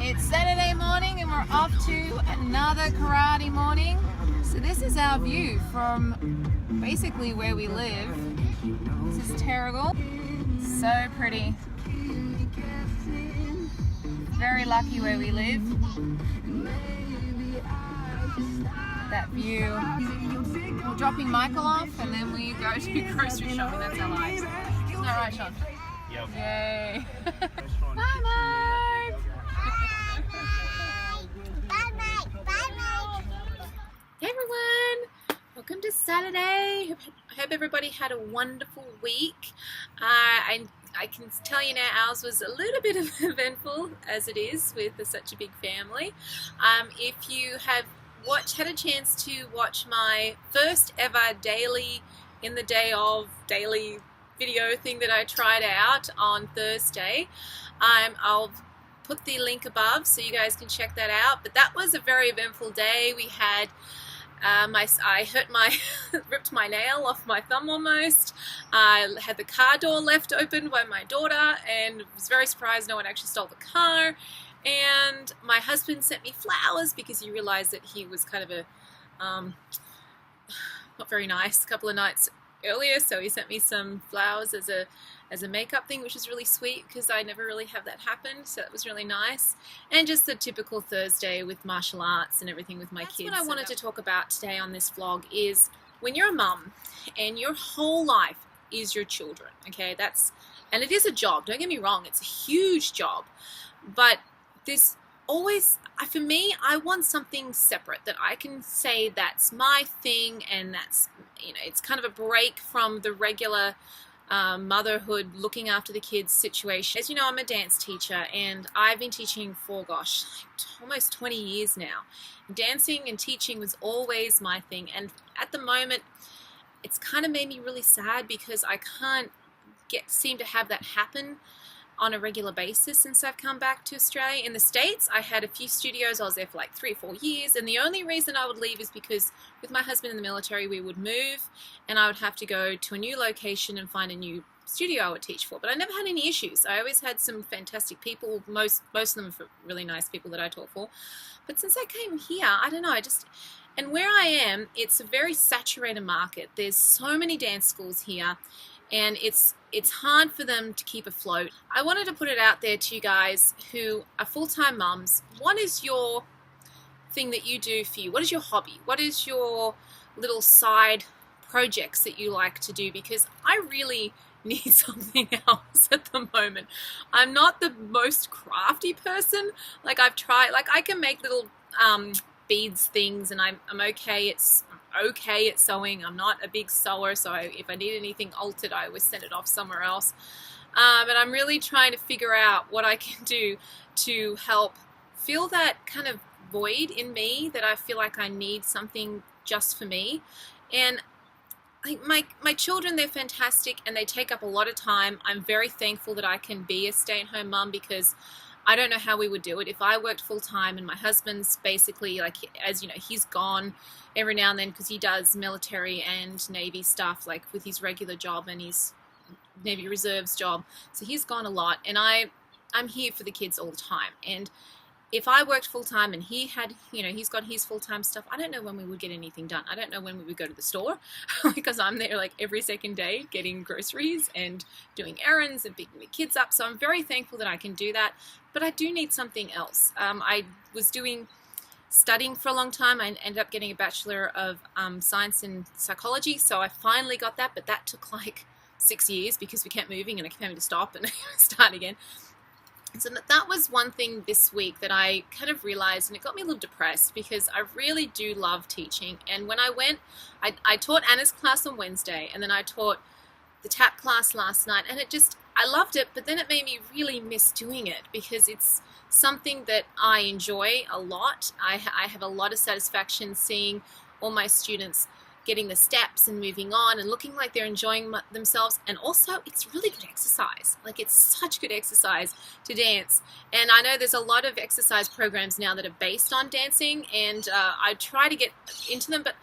It's Saturday morning and we're off to another karate morning. So this is our view from basically where we live. This is terrible. So pretty. Very lucky where we live. That view. We're dropping Michael off and then we go to grocery shopping. That's our lives. Isn't that right, Sean? Yep. Yay. Bye, Mike. Hey everyone, welcome to Saturday. I hope everybody had a wonderful week. I can tell you now ours was a little bit eventful as it is with such a big family. If you have had a chance to watch my first ever daily video thing that I tried out on Thursday, I'll put the link above so you guys can check that out. But that was a very eventful day. We had I ripped my nail off my thumb almost. I had the car door left open by my daughter and was very surprised no one actually stole the car. And my husband sent me flowers because he realized that he was kind of a not very nice a couple of nights earlier, so he sent me some flowers as a makeup thing, which is really sweet because I never really have that happen, so that was really nice. And just the typical Thursday with martial arts and everything with my kids. What I wanted to talk about today on this vlog is when you're a mum and your whole life is your children, okay? And it is a job, don't get me wrong, it's a huge job, but this always, for me, I want something separate that I can say that's my thing, and that's, it's kind of a break from the regular motherhood, looking after the kids situation. As you know, I'm a dance teacher and I've been teaching for, gosh, almost 20 years now. Dancing and teaching was always my thing, and at the moment it's kind of made me really sad because I can't seem to have that happen on a regular basis since I've come back to Australia. In the States, I had a few studios. I was there for like 3 or 4 years, and the only reason I would leave is because with my husband in the military, we would move and I would have to go to a new location and find a new studio I would teach for. But I never had any issues. I always had some fantastic people. Most of them are really nice people that I taught for. But since I came here, I don't know, and where I am, it's a very saturated market. There's so many dance schools here, and it's hard for them to keep afloat. I wanted to put it out there to you guys who are full-time mums. What is your thing that you do for you? What is your hobby? What is your little side projects that you like to do? Because I really need something else at the moment. I'm not the most crafty person. Like, I've tried, like, I can make little beads things, and I'm okay at sewing. I'm not a big sewer, so if I need anything altered, I always send it off somewhere else. But I'm really trying to figure out what I can do to help fill that kind of void in me that I feel like I need something just for me. And my children, they're fantastic and they take up a lot of time. I'm very thankful that I can be a stay-at-home mum because I don't know how we would do it if I worked full-time, and my husband's basically, like, as you know, he's gone every now and then because he does military and Navy stuff, like with his regular job and his Navy Reserves job. So he's gone a lot, and I'm here for the kids all the time. And if I worked full-time and he had, he's got his full-time stuff, I don't know when we would get anything done. I don't know when we would go to the store because I'm there like every second day getting groceries and doing errands and picking the kids up. So I'm very thankful that I can do that, but I do need something else. I was studying for a long time. I ended up getting a Bachelor of Science in Psychology, so I finally got that, but that took like 6 years because we kept moving and I kept having to stop and start again. So that was one thing this week that I kind of realized, and it got me a little depressed because I really do love teaching. And when I went, I taught Anna's class on Wednesday, and then I taught the tap class last night, and I loved it, but then it made me really miss doing it because it's something that I enjoy a lot. I have a lot of satisfaction seeing all my students getting the steps and moving on and looking like they're enjoying themselves. And also, it's really good exercise. Like, it's such good exercise to dance. And I know there's a lot of exercise programs now that are based on dancing, and I try to get into them. But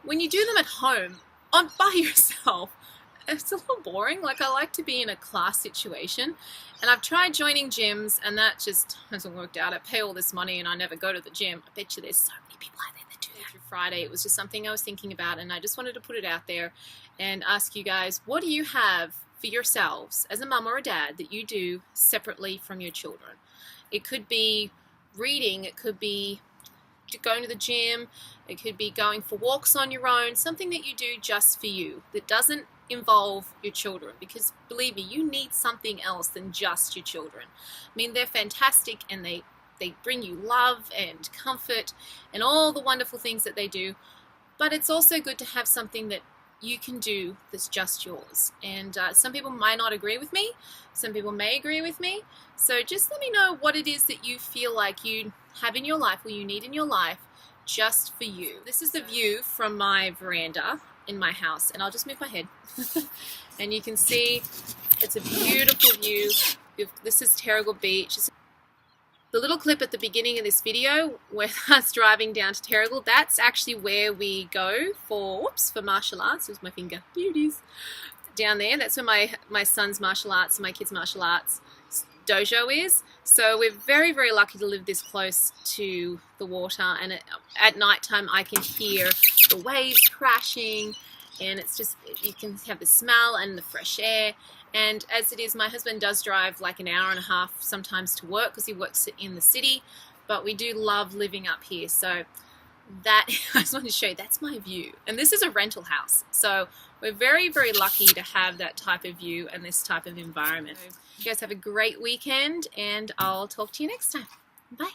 when you do them at home, by yourself, it's a little boring. Like, I like to be in a class situation, and I've tried joining gyms, and that just hasn't worked out. I pay all this money and I never go to the gym. I bet you there's so many people out there that do that. Through Friday, it was just something I was thinking about, and I just wanted to put it out there and ask you guys, what do you have for yourselves as a mum or a dad that you do separately from your children? It could be reading, it could be going to the gym, it could be going for walks on your own, something that you do just for you that doesn't involve your children, because believe me, you need something else than just your children. I mean, they're fantastic, and they bring you love and comfort and all the wonderful things that they do, but it's also good to have something that you can do that's just yours. And some people might not agree with me, some people may agree with me, so just let me know what it is that you feel like you have in your life, or you need in your life, just for you. This is the view from my veranda in my house, and I'll just move my head and you can see it's a beautiful view. This is Terrigal Beach. The little clip at the beginning of this video where us driving down to Terrigal, that's actually where we go for martial arts. There's my finger, beauties. Down there, that's where my son's martial arts, my kids' martial arts dojo is. So we're very, very lucky to live this close to the water, and at night time I can hear the waves crashing, and it's just, you can have the smell and the fresh air. And as it is, my husband does drive like an hour and a half sometimes to work because he works in the city, but we do love living up here. So that, I just wanted to show you, that's my view. And this is a rental house, so we're very, very lucky to have that type of view and this type of environment. You guys have a great weekend, and I'll talk to you next time. Bye.